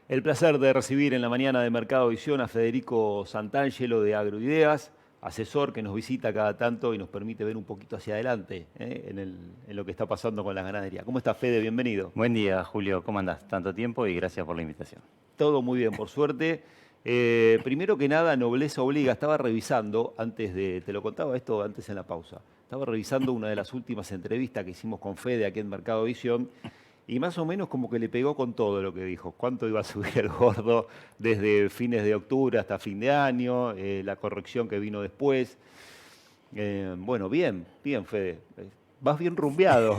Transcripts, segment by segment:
El placer de recibir en la mañana de Mercado Visión a Federico Santangelo de Agroideas, asesor que nos visita cada tanto y nos permite ver un poquito hacia adelante en lo que está pasando con la ganadería. ¿Cómo está, Fede? Bienvenido. Buen día, Julio. ¿Cómo andás? Tanto tiempo y gracias por la invitación. Todo muy bien, por suerte. Primero que nada, nobleza obliga. Estaba revisando, te lo contaba esto antes en la pausa, estaba revisando una de las últimas entrevistas que hicimos con Fede aquí en Mercado Visión. Y más o menos como que le pegó con todo lo que dijo. Cuánto iba a subir el gordo desde fines de octubre hasta fin de año, la corrección que vino después. Bueno, bien, bien, Fede. Vas bien rumbeado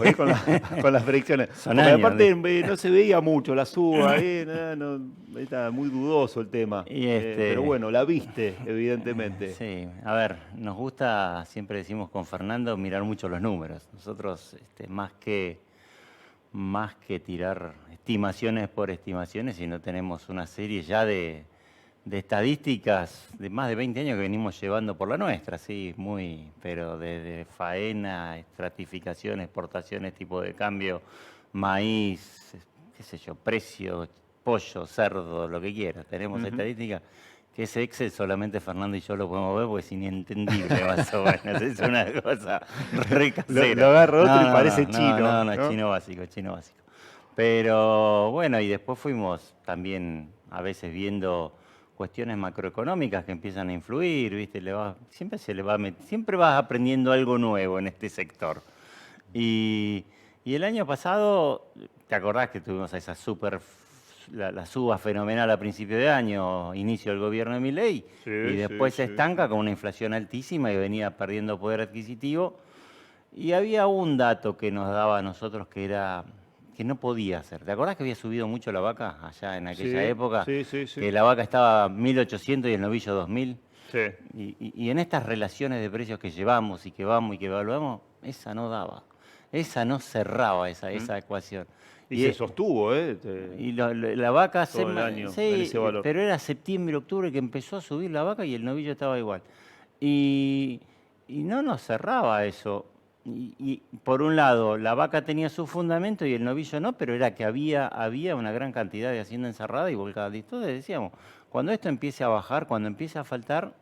con las predicciones. Son Porque años. aparte no se veía mucho la suba, está muy dudoso el tema. Y Pero bueno, la viste, evidentemente. sí, a ver, nos gusta, siempre decimos con Fernando, mirar mucho los números. Nosotros, más que tirar estimaciones por estimaciones, sino tenemos una serie ya de estadísticas de más de 20 años que venimos llevando por la nuestra, sí, pero desde faena, estratificación, exportaciones, tipo de cambio, maíz, qué sé yo, precio, pollo, cerdo, lo que quieras. Tenemos Ujú. estadísticas que ese Excel solamente Fernando y yo lo podemos ver porque es inentendible más o menos. Es una cosa re Lo casera. agarra otro y No, no, parece no, no, chino, no, no, es ¿no? chino básico, es chino básico. Pero bueno, y después fuimos también a veces viendo cuestiones macroeconómicas que empiezan a influir, ¿viste? Siempre siempre vas aprendiendo algo nuevo en este sector. Y, y el año pasado, ¿te acordás que tuvimos esa la suba fenomenal a principio de año, inicio del gobierno de Milei, y Sí, sí, después se sí, estanca sí. con una inflación altísima y venía perdiendo poder adquisitivo? Y había un dato que nos daba a nosotros que era que no podía ser. ¿Te acordás que había subido mucho la vaca allá en aquella Sí, época? sí, sí, sí. Que la vaca estaba a 1.800 y el novillo 2.000. Sí. Y en estas relaciones de precios que llevamos y que vamos y que evaluamos, esa no daba. Esa no cerraba ¿Mm? esa ecuación. Y Y, se eh, sostuvo, la vaca, todo el año en sí, ese valor. pero era septiembre, octubre que empezó a subir la vaca y el novillo estaba igual. Y, y no nos cerraba eso. Y por un lado, la vaca tenía su fundamento y el novillo no, pero era que había una gran cantidad de hacienda encerrada y volcada. Y entonces decíamos, cuando esto empiece a bajar, cuando empiece a faltar,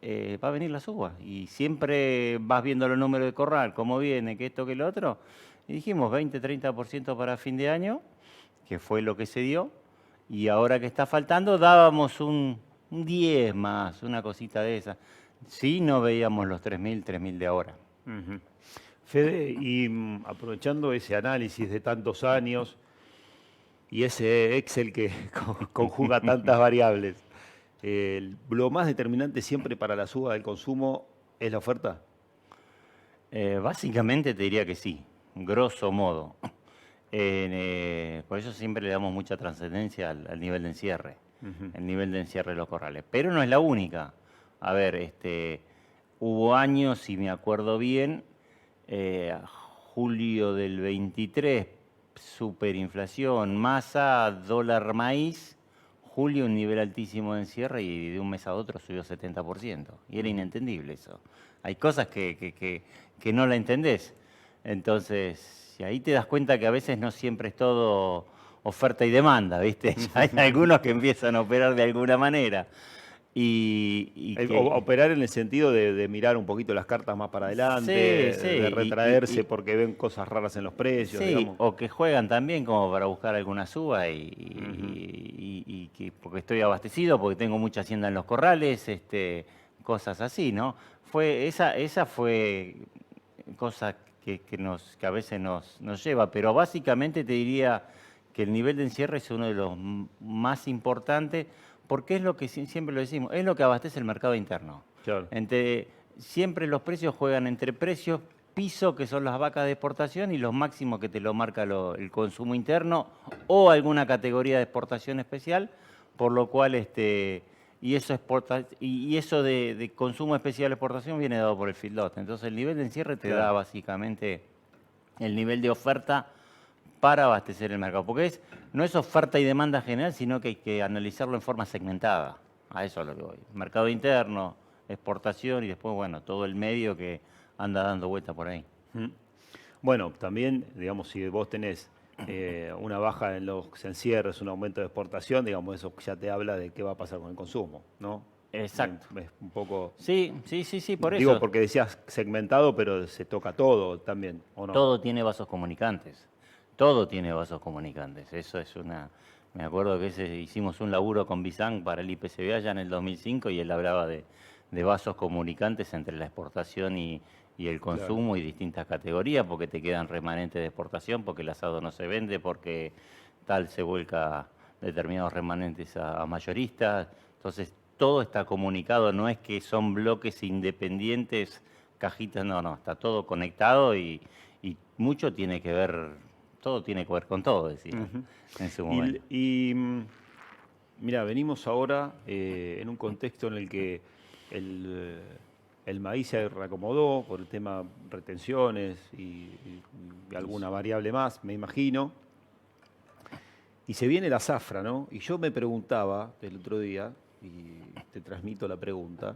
va a venir la suba. Y siempre vas viendo los números de corral, cómo viene, que esto, que lo otro. Y dijimos 20-30% para fin de año, que fue lo que se dio. Y ahora que está faltando, dábamos un 10 más, una cosita de esa. Sí, no veíamos los 3.000 de ahora. Ujú. Fede, y aprovechando ese análisis de tantos años y ese Excel que conjuga tantas variables, lo más determinante siempre para la suba del consumo es la oferta. Básicamente te diría que sí, grosso modo. Por eso siempre le damos mucha trascendencia al nivel de encierre, Ujú. el nivel de encierre de los corrales. Pero no es la única. A ver, hubo años, si me acuerdo bien, julio del 23, superinflación, masa, dólar maíz, julio un nivel altísimo de encierre y de un mes a otro subió 70%. Y era Ujú. inentendible eso. Hay cosas que no la entendés. Entonces, y ahí te das cuenta que a veces no siempre es todo oferta y demanda, ¿viste? Ya hay algunos que empiezan a operar de alguna manera. Y que Operar en el sentido de mirar un poquito las cartas más para adelante, sí, sí, de retraerse porque ven cosas raras en los precios, sí, digamos. o que juegan también como para buscar alguna suba Ujú. y que porque estoy abastecido, porque tengo mucha hacienda en los corrales, cosas así, ¿no? Esa fue cosa que a veces nos lleva, pero básicamente te diría que el nivel de encierre es uno de los más importantes, porque es lo que siempre lo decimos, es lo que abastece el mercado interno. Claro. Entre, siempre los precios juegan entre precios piso, que son las vacas de exportación, y los máximos que te lo marca el consumo interno o alguna categoría de exportación especial, por lo cual y eso de consumo especial de exportación viene dado por el feedlot. Entonces el nivel de encierre te da Claro. básicamente el nivel de oferta para abastecer el mercado. Porque no es oferta y demanda general, sino que hay que analizarlo en forma segmentada. A eso es lo que voy. Mercado interno, exportación y después, bueno, todo el medio que anda dando vuelta por ahí. Ujú. Bueno, también, digamos, si vos tenés una baja en los encierres, un aumento de exportación, digamos, eso ya te habla de qué va a pasar con el consumo, ¿no? Exacto. Es un poco... Sí, sí, sí, sí, por Digo, eso. porque decías segmentado, pero se toca todo también, ¿o no? Todo tiene vasos comunicantes. Todo tiene vasos comunicantes. Eso es una... Me acuerdo que hicimos un laburo con Bizang para el IPCBA ya en el 2005 y él hablaba de vasos comunicantes entre la exportación y el Claro. consumo y distintas categorías, porque te quedan remanentes de exportación, porque el asado no se vende, porque tal se vuelca determinados remanentes a mayoristas. Entonces, todo está comunicado, no es que son bloques independientes, cajitas, no, no, está todo conectado y mucho tiene que ver, todo tiene que ver con todo, decía Ujú. en su momento. Mira, venimos ahora en un contexto en el que el, eh, el maíz se reacomodó por el tema retenciones y alguna variable más, me imagino. Y se viene la zafra, ¿no? Y yo me preguntaba el otro día, y te transmito la pregunta,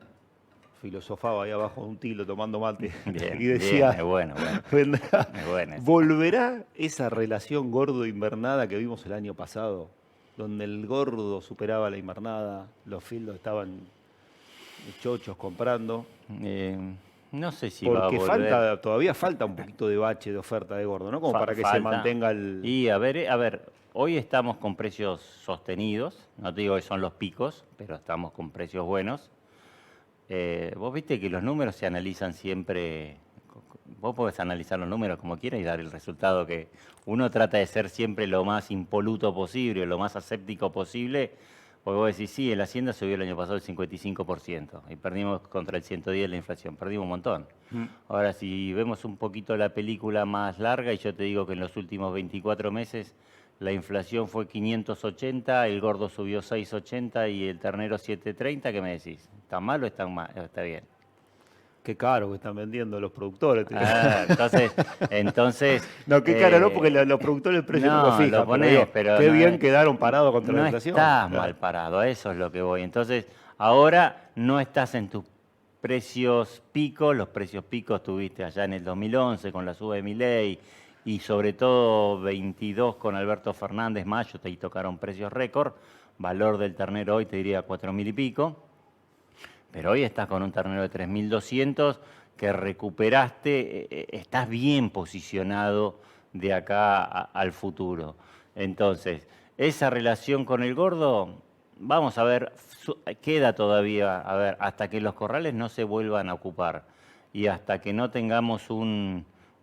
filosofaba ahí abajo de un tilo tomando mate Bien, y bien, decía, es bueno, bueno, ¿vendrá- es bueno. ¿volverá esa relación gordo-invernada que vimos el año pasado? Donde el gordo superaba la invernada, los fildos estaban chochos comprando. Eh, no sé si va a Porque volver. todavía falta un poquito de bache de oferta de gordo, ¿no? Como para que se Falta. mantenga el... Y a ver, hoy estamos con precios sostenidos, no te digo que son los picos, pero estamos con precios buenos. Vos viste que los números se analizan siempre, vos podés analizar los números como quieras y dar el resultado que uno trata de ser siempre lo más impoluto posible, lo más aséptico posible, porque vos decís, sí, el Hacienda subió el año pasado el 55% y perdimos contra el 110 de la inflación, perdimos un montón. Mm. Ahora, si vemos un poquito la película más larga, y yo te digo que en los últimos 24 meses la inflación fue 580, el gordo subió 680 y el ternero 730, ¿qué me decís? ¿Está mal o está mal? Está bien. Qué caro que están vendiendo los productores. Ah, entonces, No, qué caro no, porque los productores el precio no lo no, lo fijan, pero ponés, digo, pero qué no, bien quedaron parados contra la no inflación. estás Claro. mal parado, a eso es lo que voy. Entonces, ahora no estás en tus precios picos, los precios picos tuviste allá en el 2011 con la suba de Milei y sobre todo 22 con Alberto Fernández, mayo, te tocaron precios récord, valor del ternero hoy te diría 4.000 y pico. Pero hoy estás con un ternero de 3.200 que recuperaste, estás bien posicionado de acá al futuro. Entonces, esa relación con el gordo, vamos a ver, queda todavía, a ver, hasta que los corrales no se vuelvan a ocupar y hasta que no tengamos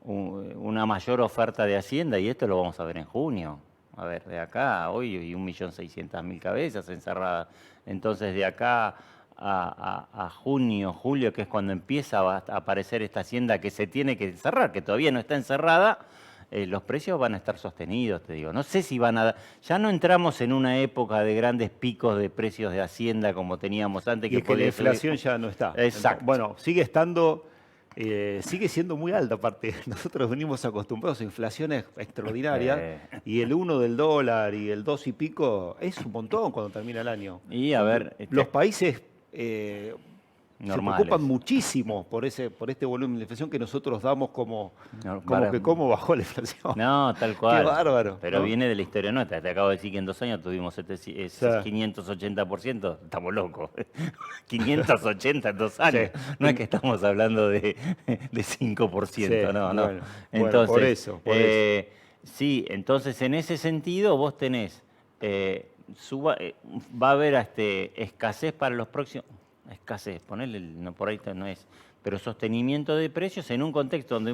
una mayor oferta de Hacienda, y esto lo vamos a ver en junio. A ver, de acá, hoy hay 1.600.000 cabezas encerradas. Entonces, de acá a junio, julio, que es cuando empieza a aparecer esta hacienda que se tiene que cerrar, que todavía no está encerrada, los precios van a estar sostenidos, te digo. No sé si van a... Ya no entramos en una época de grandes picos de precios de hacienda como teníamos antes, Y que es que la podía subir. inflación ya no está. Exacto. Bueno, sigue estando, sigue siendo muy alta aparte. Nosotros venimos acostumbrados a inflaciones extraordinarias Eh, y el 1 del dólar y el 2 y pico es un montón cuando termina el año. y a ver, Los países se preocupan normales. muchísimo por este volumen de inflación que nosotros damos como Para- que cómo bajó la inflación. No, tal Qué cual. bárbaro, Pero ¿no? viene de la historia nuestra. Te acabo de decir que en 2 años tuvimos O sea, 580%. Estamos locos. 580 en 2 años. sí. No es que estamos hablando de 5%, Sí, no, no. bueno, por Entonces, eso, por eso. sí, entonces en ese sentido vos tenés, va a haber escasez para los próximos, escasez, ponerle, no, por ahí no es, pero sostenimiento de precios en un contexto donde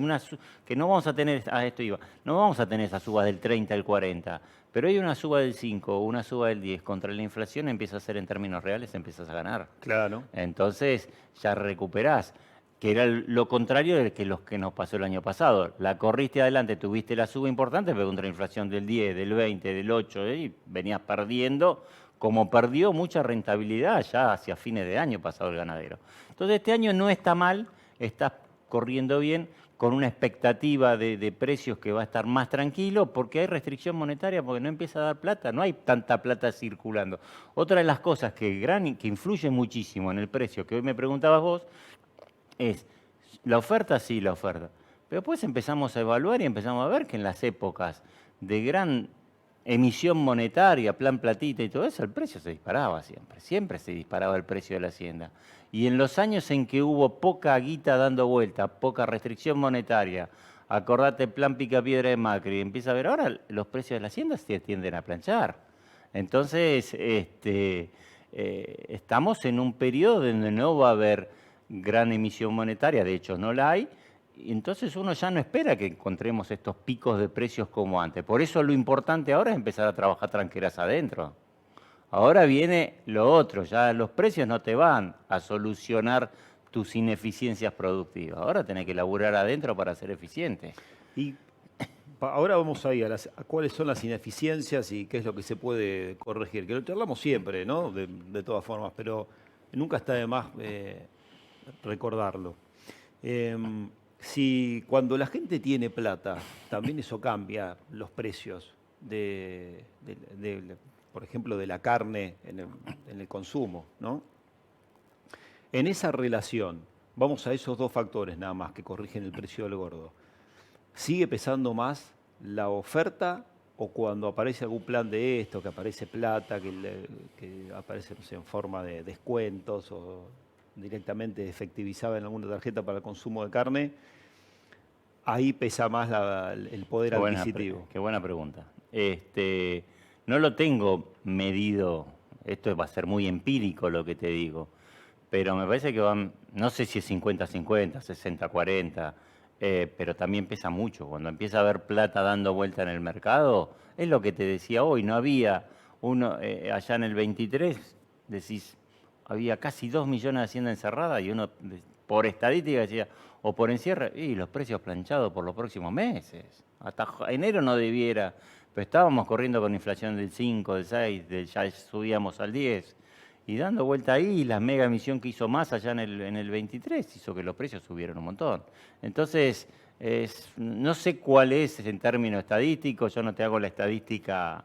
que no vamos a tener, esto iba, no vamos a tener esa suba del 30 al 40, pero hay una suba del 5 o una suba del 10 contra la inflación, empieza a ser en términos reales, empiezas a ganar. Claro. Entonces ya recuperás, que era lo contrario de que los que nos pasó el año pasado. La corriste adelante, tuviste la suba importante, pero contra la inflación del 10, del 20, del 8, y venías perdiendo, como perdió mucha rentabilidad ya hacia fines de año pasado el ganadero. Entonces este año no está mal, está corriendo bien, con una expectativa de precios que va a estar más tranquilo, porque hay restricción monetaria, porque no empieza a dar plata, no hay tanta plata circulando. Otra de las cosas que influye muchísimo en el precio, que hoy me preguntabas vos, es la oferta, sí, la oferta. Pero después empezamos a evaluar y empezamos a ver que en las épocas de gran emisión monetaria, plan platita y todo eso, el precio se disparaba siempre. Siempre se disparaba el precio de la hacienda. Y en los años en que hubo poca guita dando vuelta, poca restricción monetaria, acordate plan Picapiedra de Macri, empieza a ver ahora los precios de la hacienda se tienden a planchar. Entonces, estamos en un periodo donde no va a haber gran emisión monetaria, de hecho no la hay, y entonces uno ya no espera que encontremos estos picos de precios como antes. Por eso lo importante ahora es empezar a trabajar tranqueras adentro. Ahora viene lo otro, ya los precios no te van a solucionar tus ineficiencias productivas. Ahora tenés que laburar adentro para ser eficiente. Y ahora vamos ahí a cuáles son las ineficiencias y qué es lo que se puede corregir. Que lo charlamos siempre, ¿no? De todas formas, pero nunca está de más recordarlo. Si cuando la gente tiene plata, también eso cambia los precios por ejemplo, de la carne en el consumo, ¿no? En esa relación, vamos a esos dos factores nada más que corrigen el precio del gordo. ¿Sigue pesando más la oferta o cuando aparece algún plan de esto, que aparece plata, que aparece, no sé, en forma de descuentos o directamente efectivizada en alguna tarjeta para el consumo de carne, ahí pesa más el poder adquisitivo? Qué buena pregunta. No lo tengo medido, esto va a ser muy empírico lo que te digo, pero me parece que van, no sé si es 50-50, 60-40, pero también pesa mucho. Cuando empieza a haber plata dando vuelta en el mercado, es lo que te decía hoy, no había uno, allá en el 23, decís, había casi 2 millones de haciendas encerradas y uno, por estadística, decía, o por encierre, y los precios planchados por los próximos meses. Hasta enero no debiera, pero estábamos corriendo con inflación del 5, del 6, ya subíamos al 10. Y dando vuelta ahí, la mega emisión que hizo más allá en el 23 hizo que los precios subieron un montón. Entonces, no sé cuál es en términos estadísticos, yo no te hago la estadística,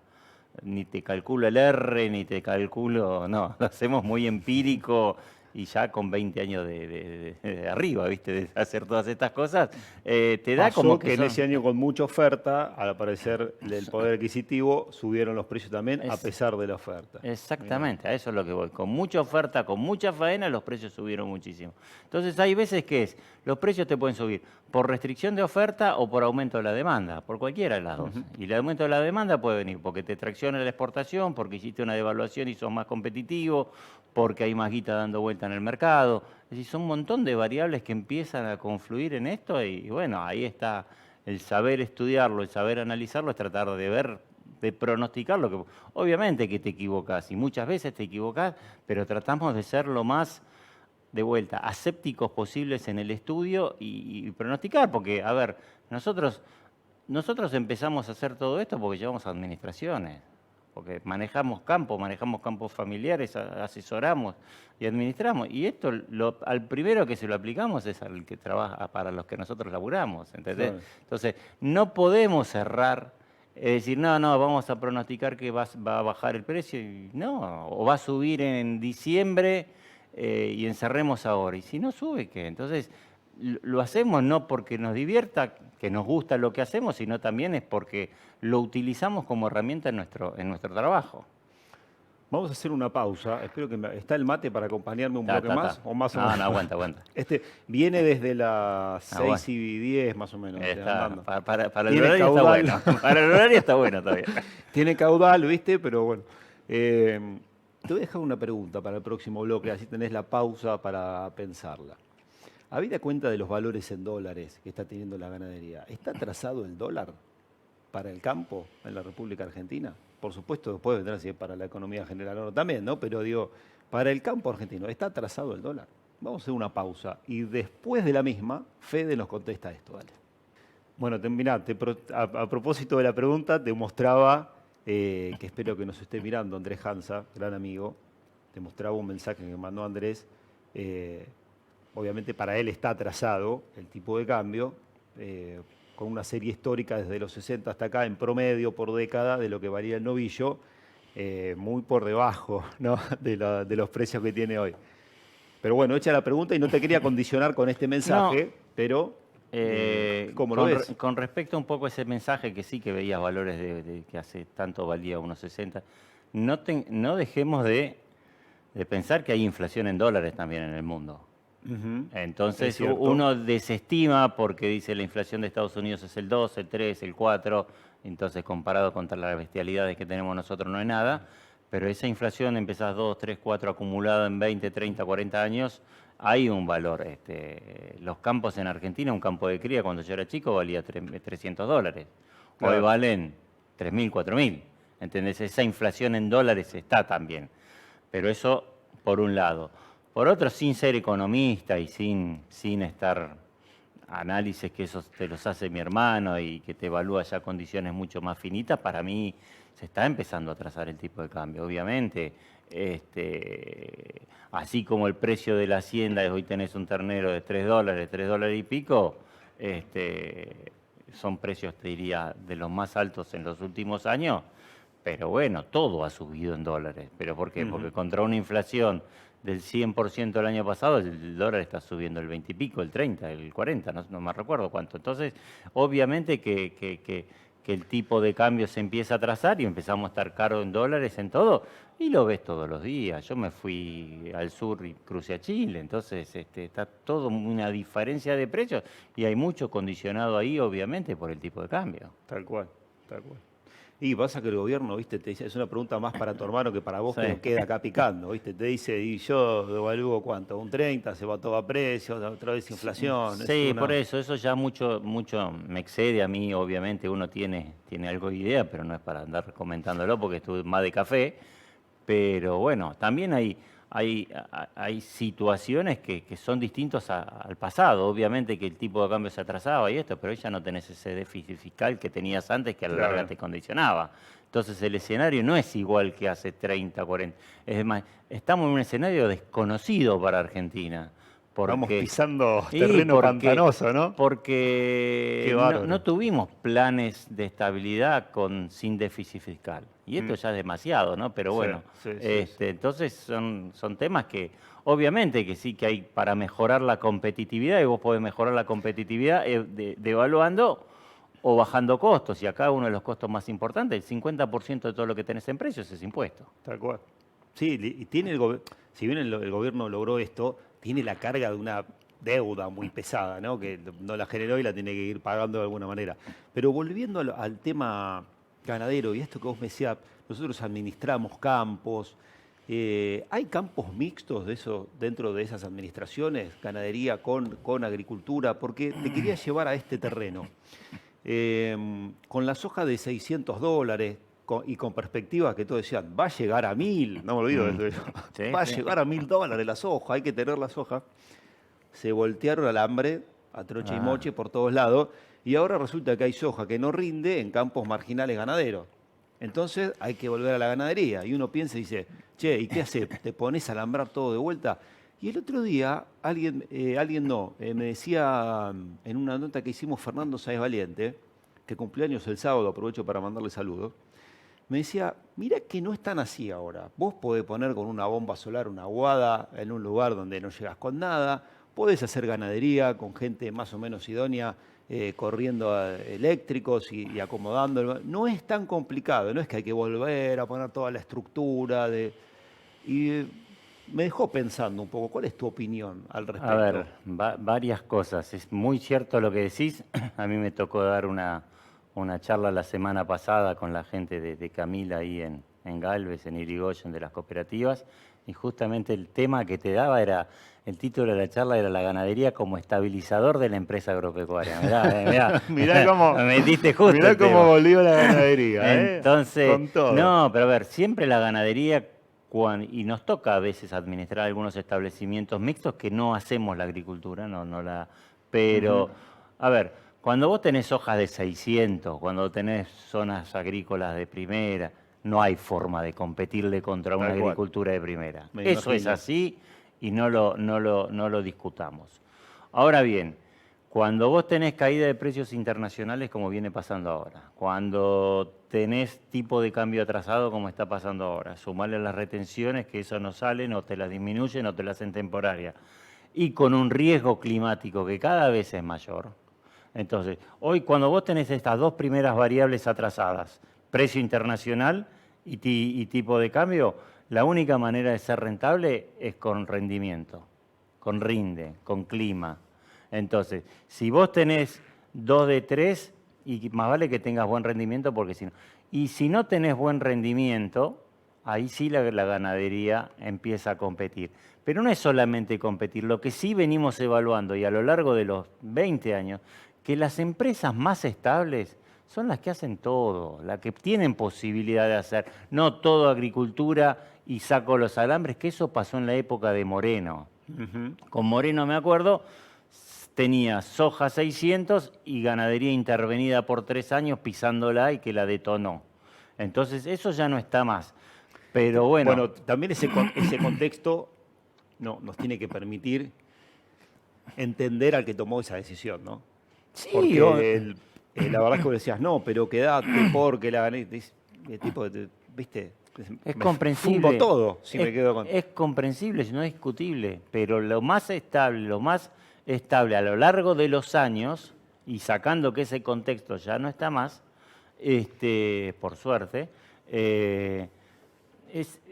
ni te calculo el R, ni te calculo, no, lo hacemos muy empírico y ya con 20 años de arriba, ¿viste? De hacer todas estas cosas, te da Pasó como que en son... ese año con mucha oferta, al aparecer el poder adquisitivo, subieron los precios también a pesar de la oferta. Exactamente, a eso es lo que voy. Con mucha oferta, con mucha faena, los precios subieron muchísimo. Entonces hay veces que los precios te pueden subir por restricción de oferta o por aumento de la demanda, por cualquiera de las dos. Y el aumento de la demanda puede venir porque te tracciona la exportación, porque hiciste una devaluación y sos más competitivo, porque hay más guita dando vuelta en el mercado. Es decir, son un montón de variables que empiezan a confluir en esto y bueno, ahí está el saber estudiarlo, el saber analizarlo, es tratar de ver, de pronosticar lo que... Obviamente que te equivocás y muchas veces te equivocás, pero tratamos de ser lo más, de vuelta, asépticos posibles en el estudio y pronosticar, porque, a ver, nosotros empezamos a hacer todo esto porque llevamos administraciones, porque manejamos campos familiares, asesoramos y administramos. Y esto, al primero que se lo aplicamos es al que trabaja para los que nosotros laburamos, ¿entendés? Claro. Entonces, no podemos cerrar, es decir, no, vamos a pronosticar que va a bajar el precio, y no, o va a subir en diciembre y encerremos ahora. Y si no sube, ¿qué? Entonces, lo hacemos no porque nos divierta, que nos gusta lo que hacemos, sino también es porque lo utilizamos como herramienta en nuestro trabajo. Vamos a hacer una pausa. Espero que ¿está el mate para acompañarme un bloque más? ¿O más o menos? No, aguanta. Viene desde las Aguanta. 6:10 más o menos. Está, para el Tiene horario caudal. está bueno. Para el horario está bueno todavía. Tiene caudal, ¿viste? Pero bueno. Te voy a dejar una pregunta para el próximo bloque, así tenés la pausa para pensarla. Habida cuenta de los valores en dólares que está teniendo la ganadería, ¿está atrasado el dólar para el campo en la República Argentina? Por supuesto, después vendrá si es para la economía general o no también, ¿no? Pero digo, para el campo argentino, ¿está atrasado el dólar? Vamos a hacer una pausa y después de la misma, Fede nos contesta esto, dale. Bueno, mirá, a propósito de la pregunta, te mostraba, que espero que nos esté mirando Andrés Hansa, gran amigo, te mostraba un mensaje que me mandó Andrés. Obviamente para él está atrasado el tipo de cambio, con una serie histórica desde los 60 hasta acá, en promedio por década, de lo que varía el novillo, muy por debajo, ¿no? de los precios que tiene hoy. Pero bueno, hecha la pregunta y no te quería condicionar con este mensaje, pero... ¿Cómo lo ves? Con respecto un poco a ese mensaje que sí que veías valores de que hace tanto valía unos 60, no dejemos de pensar que hay inflación en dólares también en el mundo. Ujú. Es Entonces cierto. uno desestima porque dice la inflación de Estados Unidos es el 2, el 3, el 4, entonces comparado contra las bestialidades que tenemos nosotros no es nada, pero esa inflación empezás 2, 3, 4 acumulada en 20, 30, 40 años, hay un valor. Los campos en Argentina, un campo de cría cuando yo era chico valía $300. Hoy Claro. valen 3.000, 4.000. ¿Entendés? Esa inflación en dólares está también. Pero eso por un lado. Por otro, sin ser economista y sin estar análisis que esos te los hace mi hermano y que te evalúa ya condiciones mucho más finitas, para mí se está empezando a trazar el tipo de cambio. Obviamente, así como el precio de la hacienda, hoy tenés un ternero de $3, $3 y pico, son precios, te diría, de los más altos en los últimos años, pero bueno, todo ha subido en dólares. ¿Pero por qué? Porque Ujú. contra una inflación del 100% el año pasado, el dólar está subiendo el 20 y pico, el 30, el 40, no me recuerdo cuánto. Entonces, obviamente que el tipo de cambio se empieza a trazar y empezamos a estar caro en dólares en todo, y lo ves todos los días. Yo me fui al sur y crucé a Chile, entonces está todo una diferencia de precios y hay mucho condicionado ahí, obviamente, por el tipo de cambio. Tal cual, tal cual. Y pasa que el gobierno, viste, te dice, es una pregunta más para tu hermano que para vos Sí. que nos queda acá picando, viste, te dice, y yo devalúo cuánto, un 30, se va todo a precios, otra vez inflación, es Sí, por una... eso ya mucho me excede a mí, obviamente uno tiene algo de idea, pero no es para andar comentándolo porque estuve más de café. Pero bueno, también hay situaciones que son distintas al pasado. Obviamente que el tipo de cambio se atrasaba y esto, pero hoy ya no tenés ese déficit fiscal que tenías antes que a la larga Claro. te condicionaba. Entonces el escenario no es igual que hace 30, 40. Es más, estamos en un escenario desconocido para Argentina. Vamos Porque, pisando y terreno porque, pantanoso, ¿no? porque Qué no bárbaro. tuvimos planes de estabilidad sin déficit fiscal. Y esto Mm, ya es demasiado, ¿no? Pero sí, bueno, sí, sí, sí. entonces son temas que obviamente que sí que hay para mejorar la competitividad y vos podés mejorar la competitividad devaluando o bajando costos. Y acá uno de los costos más importantes, el 50% de todo lo que tenés en precios es impuesto. Tal cual. Sí, y tiene si bien el gobierno logró esto, tiene la carga de una deuda muy pesada, ¿no? Que no la generó y la tiene que ir pagando de alguna manera. Pero volviendo al tema ganadero y esto que vos me decías, nosotros administramos campos. ¿Hay campos mixtos de eso dentro de esas administraciones, ganadería con agricultura? Porque te quería llevar a este terreno. Con la soja de $600 y con perspectivas que todos decían, va a llegar a 1.000, no me olvido Mm. de eso, Sí, va a sí. llegar a $1.000 la soja, hay que tener la soja. Se voltearon al hambre, a troche y Ah, moche por todos lados, y ahora resulta que hay soja que no rinde en campos marginales ganaderos. Entonces hay que volver a la ganadería. Y uno piensa y dice, che, ¿y qué hace? ¿Te pones a alambrar todo de vuelta? Y el otro día, me decía en una nota que hicimos Fernando Sáez Valiente, que cumpleaños el sábado, aprovecho para mandarle saludos, me decía, mira que no es tan así ahora. Vos podés poner con una bomba solar una aguada en un lugar donde no llegas con nada, podés hacer ganadería con gente más o menos idónea, corriendo eléctricos y acomodando. No es tan complicado, no es que hay que volver a poner toda la estructura de... Y me dejó pensando un poco, ¿cuál es tu opinión al a ver, respecto? varias cosas. Es muy cierto lo que decís. A mí me tocó dar una charla la semana pasada con la gente de Camila ahí en Galvez, en Irigoyen, de las cooperativas, y justamente el tema que te daba era, el título de la charla era la ganadería como estabilizador de la empresa agropecuaria. Mirá, mirá, metiste justo Mirá el cómo tema. volvió la ganadería, ¿eh? Entonces, Con todo. no, pero a ver, siempre la ganadería, y nos toca a veces administrar algunos establecimientos mixtos que no hacemos la agricultura, Ujú. pero, a ver, cuando vos tenés hojas de 600, cuando tenés zonas agrícolas de primera, no hay forma de competirle contra una Tal cual, agricultura de primera. me Eso es imagino. así y no lo discutamos. Ahora bien, cuando vos tenés caída de precios internacionales como viene pasando ahora, cuando tenés tipo de cambio atrasado como está pasando ahora, sumarle las retenciones que eso no salen o te las disminuyen o te las hacen temporaria, y con un riesgo climático que cada vez es mayor, Entonces, hoy cuando vos tenés estas dos primeras variables atrasadas, precio internacional y tipo de cambio, la única manera de ser rentable es con rendimiento, con rinde, con clima. Entonces, si vos tenés 2 de 3, y más vale que tengas buen rendimiento porque si no. Y si no tenés buen rendimiento, ahí sí la ganadería empieza a competir. Pero no es solamente competir, lo que sí venimos evaluando y a lo largo de los 20 años, que las empresas más estables son las que hacen todo, las que tienen posibilidad de hacer, no todo agricultura y saco los alambres, que eso pasó en la época de Moreno. Con Moreno me acuerdo, tenía soja 600 y ganadería intervenida por 3 años pisándola y que la detonó. Entonces eso ya no está más. Pero bueno. Bueno, también ese contexto nos tiene que permitir entender al que tomó esa decisión, ¿no? Sí, Porque la verdad es que vos decías, no, pero quedate porque la gané. El tipo, ¿viste? es Me comprensible. fundo todo si me quedo con... Es comprensible, no es discutible, pero lo más estable a lo largo de los años, y sacando que ese contexto ya no está más, por suerte,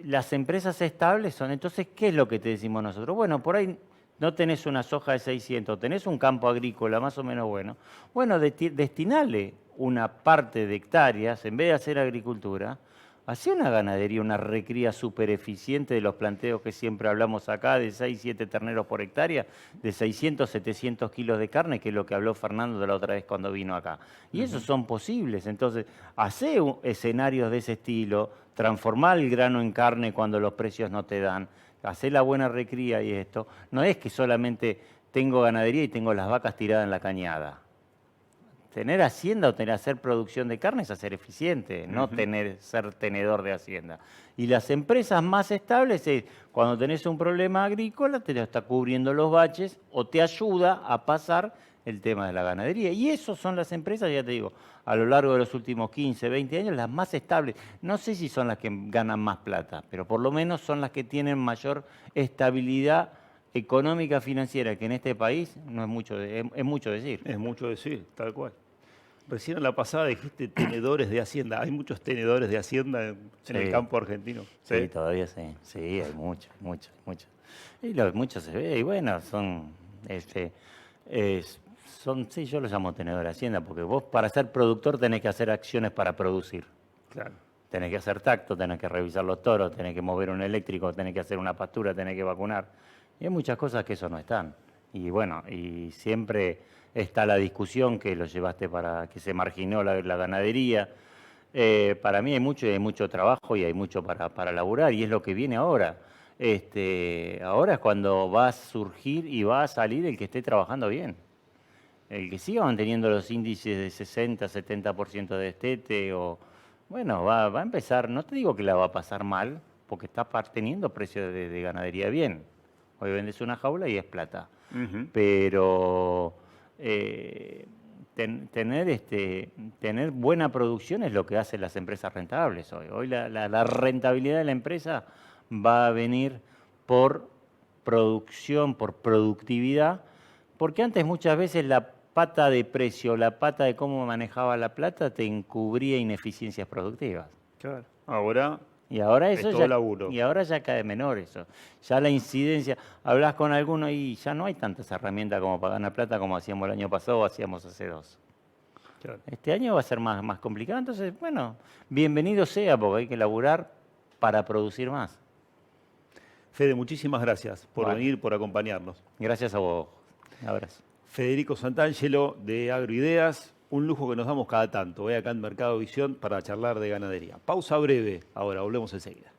las empresas estables son. Entonces, ¿qué es lo que te decimos nosotros? Bueno, por ahí no tenés una soja de 600, tenés un campo agrícola más o menos bueno. Bueno, destinale una parte de hectáreas, en vez de hacer agricultura, hacé una ganadería, una recría súper eficiente de los planteos que siempre hablamos acá, de 6, 7 terneros por hectárea, de 600, 700 kilos de carne, que es lo que habló Fernando de la otra vez cuando vino acá. Y esos son posibles. Entonces, hacé escenarios de ese estilo, transformar el grano en carne cuando los precios no te dan, hacé la buena recría y esto. No es que solamente tengo ganadería y tengo las vacas tiradas en la cañada. Tener hacienda o hacer producción de carne es hacer eficiente, no ser tenedor de hacienda. Y las empresas más estables es cuando tenés un problema agrícola, te lo está cubriendo los baches o te ayuda a pasar el tema de la ganadería. Y eso son las empresas, ya te digo, a lo largo de los últimos 15, 20 años, las más estables. No sé si son las que ganan más plata, pero por lo menos son las que tienen mayor estabilidad económica financiera, que en este país no es mucho, es mucho decir. Es mucho decir, tal cual. Recién en la pasada dijiste tenedores de hacienda. ¿Hay muchos tenedores de hacienda en el campo argentino? Sí, todavía sí. Sí, hay muchos. Y muchos se ve, y bueno, sí, yo los llamo tenedores de hacienda, porque vos para ser productor tenés que hacer acciones para producir. Claro. Tenés que hacer tacto, tenés que revisar los toros, tenés que mover un eléctrico, tenés que hacer una pastura, tenés que vacunar. Y hay muchas cosas que eso no están. Y bueno, y siempre está la discusión que lo llevaste para que se marginó la ganadería. Para mí hay mucho trabajo y hay mucho para laburar, y es lo que viene ahora. Ahora es cuando va a surgir y va a salir el que esté trabajando bien. El que siga manteniendo los índices de 60, 70% de destete, bueno, va a empezar, no te digo que la va a pasar mal, porque está teniendo precios de ganadería bien. Hoy vendes una jaula y es plata. Pero tener buena producción es lo que hacen las empresas rentables hoy. Hoy la rentabilidad de la empresa va a venir por producción, por productividad, porque antes muchas veces la pata de precio, la pata de cómo manejaba la plata te encubría ineficiencias productivas. Claro. Ahora Y ahora eso es todo laburo. Y ahora ya cae menor eso. Ya la incidencia, hablas con alguno y ya no hay tantas herramientas como para ganar plata como hacíamos el año pasado o hacíamos hace 2. Claro. Este año va a ser más complicado, entonces, bueno, bienvenido sea, porque hay que laburar para producir más. Fede, muchísimas gracias por venir, por acompañarnos. Gracias a vos. Un abrazo. Federico Santangelo de Agroideas, un lujo que nos damos cada tanto, acá en Mercado Visión para charlar de ganadería. Pausa breve, ahora volvemos enseguida.